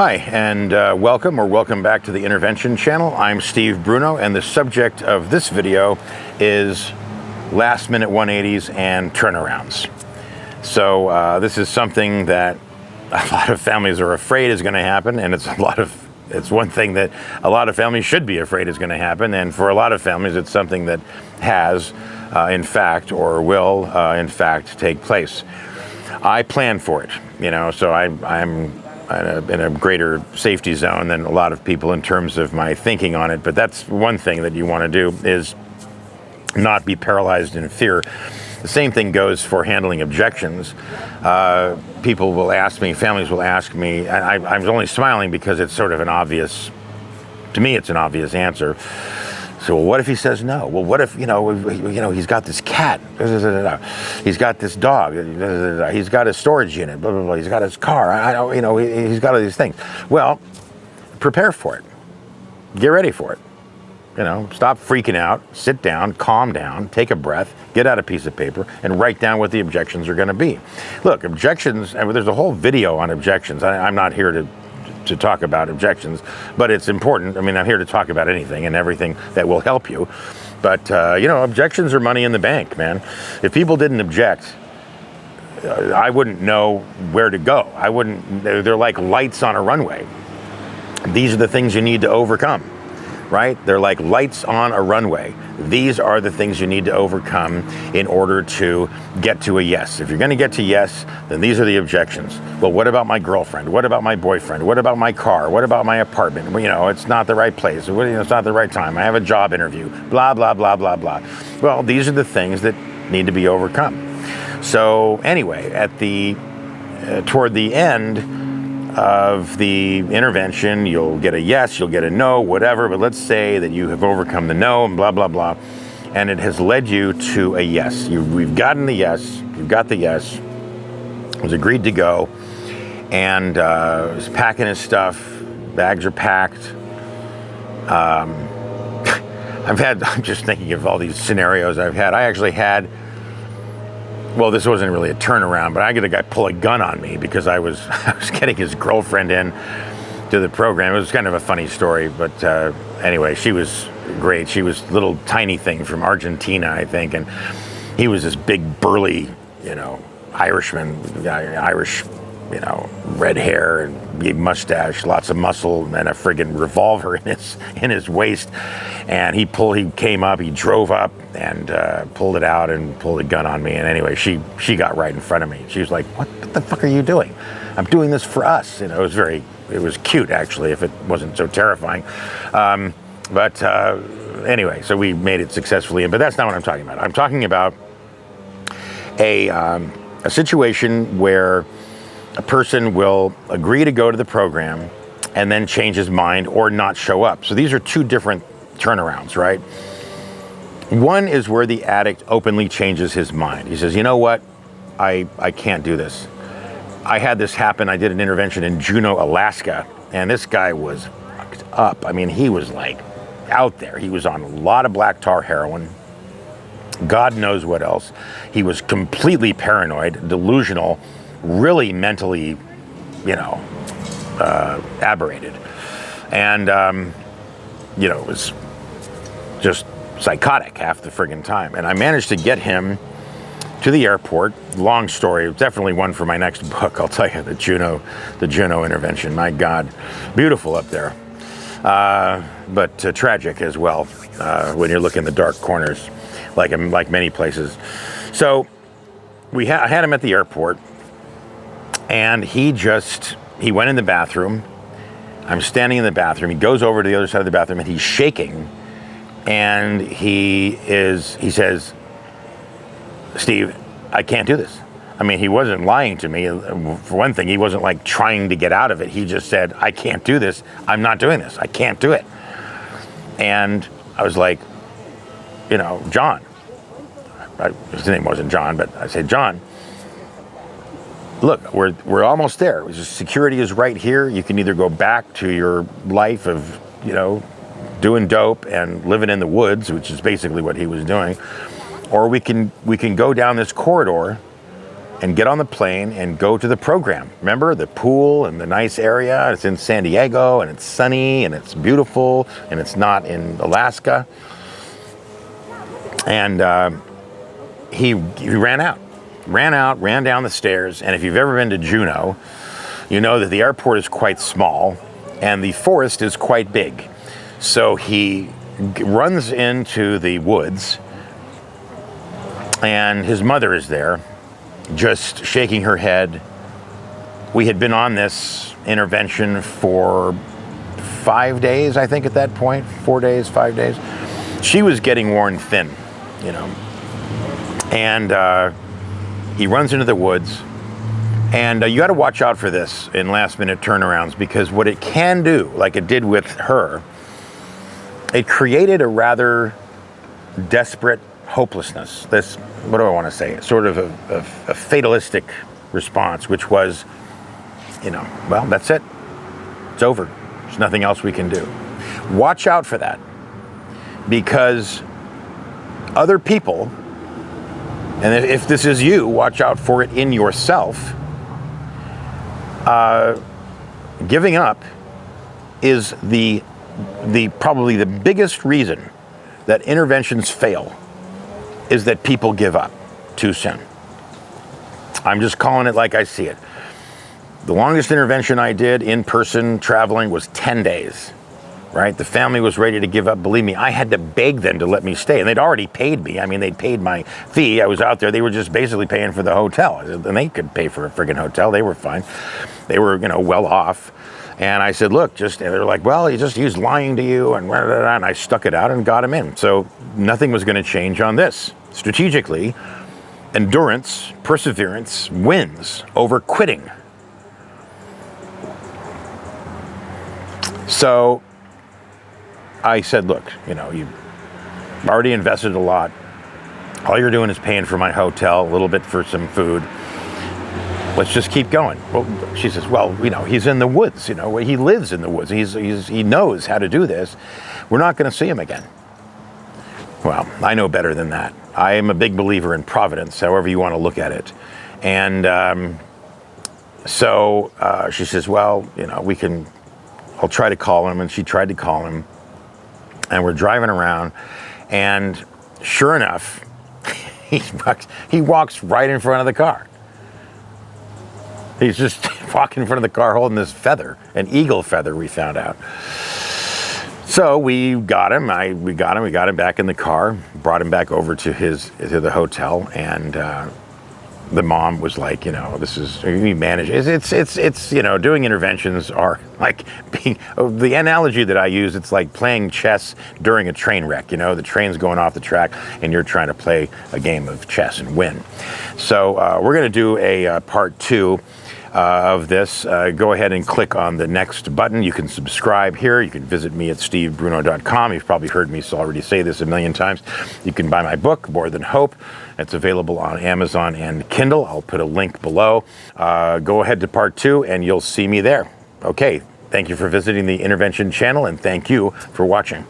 Hi, and welcome back to the Intervention channel. I'm Steve Bruno, and the subject of this video is last-minute 180s and turnarounds. So this is something that a lot of families are afraid is going to happen, and it's one thing that a lot of families should be afraid is going to happen, and for a lot of families, it's something that has, in fact, or will, in fact, take place. I plan for it, so I'm in a greater safety zone than a lot of people in terms of my thinking on it. But that's one thing that you want to do, is not be paralyzed in fear. The same thing goes for handling objections. People will ask me, families will ask me, and I'm only smiling because it's sort of an obvious, to me it's an obvious answer. So, well, what if he says no? Well, what if, he's got this cat, he's got this dog, he's got his storage unit, blah, blah, blah, he's got his car, he's got all these things. Well, prepare for it. Get ready for it. Stop freaking out, sit down, calm down, take a breath, get out a piece of paper, and write down what the objections are going to be. Look, objections, there's a whole video on objections. I'm not here to talk about objections, but it's important. I'm here to talk about anything and everything that will help you. But, objections are money in the bank, man. If people didn't object, I wouldn't know where to go. They're like lights on a runway. These are the things you need to overcome, right? They're like lights on a runway. These are the things you need to overcome in order to get to a yes. If you're going to get to yes, then these are the objections. Well, what about my girlfriend? What about my boyfriend? What about my car? What about my apartment? Well, it's not the right place. It's not the right time. I have a job interview. Blah, blah, blah, blah, blah. Well, these are the things that need to be overcome. So anyway, toward the end of the intervention, you'll get a yes, you'll get a no, whatever, but let's say that you have overcome the no and blah, blah, blah, and it has led you to a yes. We've gotten the yes, you've got the yes, was agreed to go, and was packing his stuff, bags are packed. I'm just thinking of all these scenarios I've had. I actually had, well, this wasn't really a turnaround, but I got a guy pull a gun on me because I was getting his girlfriend in to the program. It was kind of a funny story, but anyway, she was great. She was a little tiny thing from Argentina, I think, and he was this big, burly, Irishman, Irish, red hair and big mustache, lots of muscle, and a friggin' revolver in his waist. And he came up, he drove up and pulled it out and pulled a gun on me. And anyway, she got right in front of me. She was like, what the fuck are you doing? I'm doing this for us. It was cute, actually, if it wasn't so terrifying. But anyway, so we made it successfully. But that's not what I'm talking about. I'm talking about a situation where a person will agree to go to the program and then change his mind or not show up. So these are two different turnarounds, right? One is where the addict openly changes his mind. He says, you know what? I can't do this. I had this happen. I did an intervention in Juneau, Alaska, and this guy was fucked up. He was like out there. He was on a lot of black tar heroin. God knows what else. He was completely paranoid, delusional, really mentally, aberrated. And, it was just psychotic half the friggin' time. And I managed to get him to the airport. Long story, definitely one for my next book, I'll tell you, the Juneau intervention. My God, beautiful up there. But tragic as well, when you're looking in the dark corners, like many places. So I had him at the airport, and he went in the bathroom. I'm standing in the bathroom. He goes over to the other side of the bathroom, and he's shaking. And he says, Steve, I can't do this. He wasn't lying to me. For one thing, he wasn't like trying to get out of it. He just said, I can't do this. I'm not doing this. I can't do it. And I was like, John. His name wasn't John, but I said, John, look, we're almost there. Security is right here. You can either go back to your life of, doing dope and living in the woods, which is basically what he was doing, or we can go down this corridor and get on the plane and go to the program. Remember, the pool and the nice area. It's in San Diego, and it's sunny, and it's beautiful, and it's not in Alaska. And he ran down the stairs. And if you've ever been to Juneau, you know that the airport is quite small and the forest is quite big. So he runs into the woods, and his mother is there, just shaking her head. We had been on this intervention for 5 days, I think, at that point. 4 days, 5 days. She was getting worn thin, you know. And he runs into the woods. And you got to watch out for this in last-minute turnarounds, because what it can do, like it did with her, it created a rather desperate hopelessness. This, what do I want to say? Sort of a fatalistic response, which was, you know, well, that's it. It's over. There's nothing else we can do. Watch out for that, because other people, and if this is you, watch out for it in yourself. Giving up is probably the biggest reason that interventions fail, is that people give up too soon. I'm just calling it like I see it. The longest intervention I did in person traveling was 10 days, right? The family was ready to give up. Believe me, I had to beg them to let me stay, and they'd already paid me. I mean, they'd paid my fee. I was out there. They were just basically paying for the hotel, and they could pay for a friggin' hotel. They were fine. They were, you know, well off. And I said, look, and they're like, well, he's lying to you, and blah, blah, blah, and I stuck it out and got him in. So nothing was going to change on this. Strategically, endurance, perseverance wins over quitting. So I said, look, you know, you've already invested a lot. All you're doing is paying for my hotel, a little bit for some food. Let's just keep going. Well, she says, well, you know, he's in the woods, you know, he lives in the woods. He knows how to do this. We're not going to see him again. Well, I know better than that. I am a big believer in providence, however you want to look at it. And so she says, well, you know, I'll try to call him. And she tried to call him. And we're driving around. And sure enough, he walks right in front of the car. He's just walking in front of the car holding this feather, an eagle feather, we found out. So we got him. We got him back in the car, brought him back over to the hotel, and the mom was like, you know, we manage. It's you know, doing interventions are like the analogy that I use. It's like playing chess during a train wreck. You know, the train's going off the track, and you're trying to play a game of chess and win. So we're going to do a part 2. Of this. Go ahead and click on the next button. You can subscribe here. You can visit me at stevebruno.com. You've probably heard me already say this a million times. You can buy my book, More Than Hope. It's available on Amazon and Kindle. I'll put a link below. Go ahead to part 2 and you'll see me there. Okay, thank you for visiting the Intervention channel, and thank you for watching.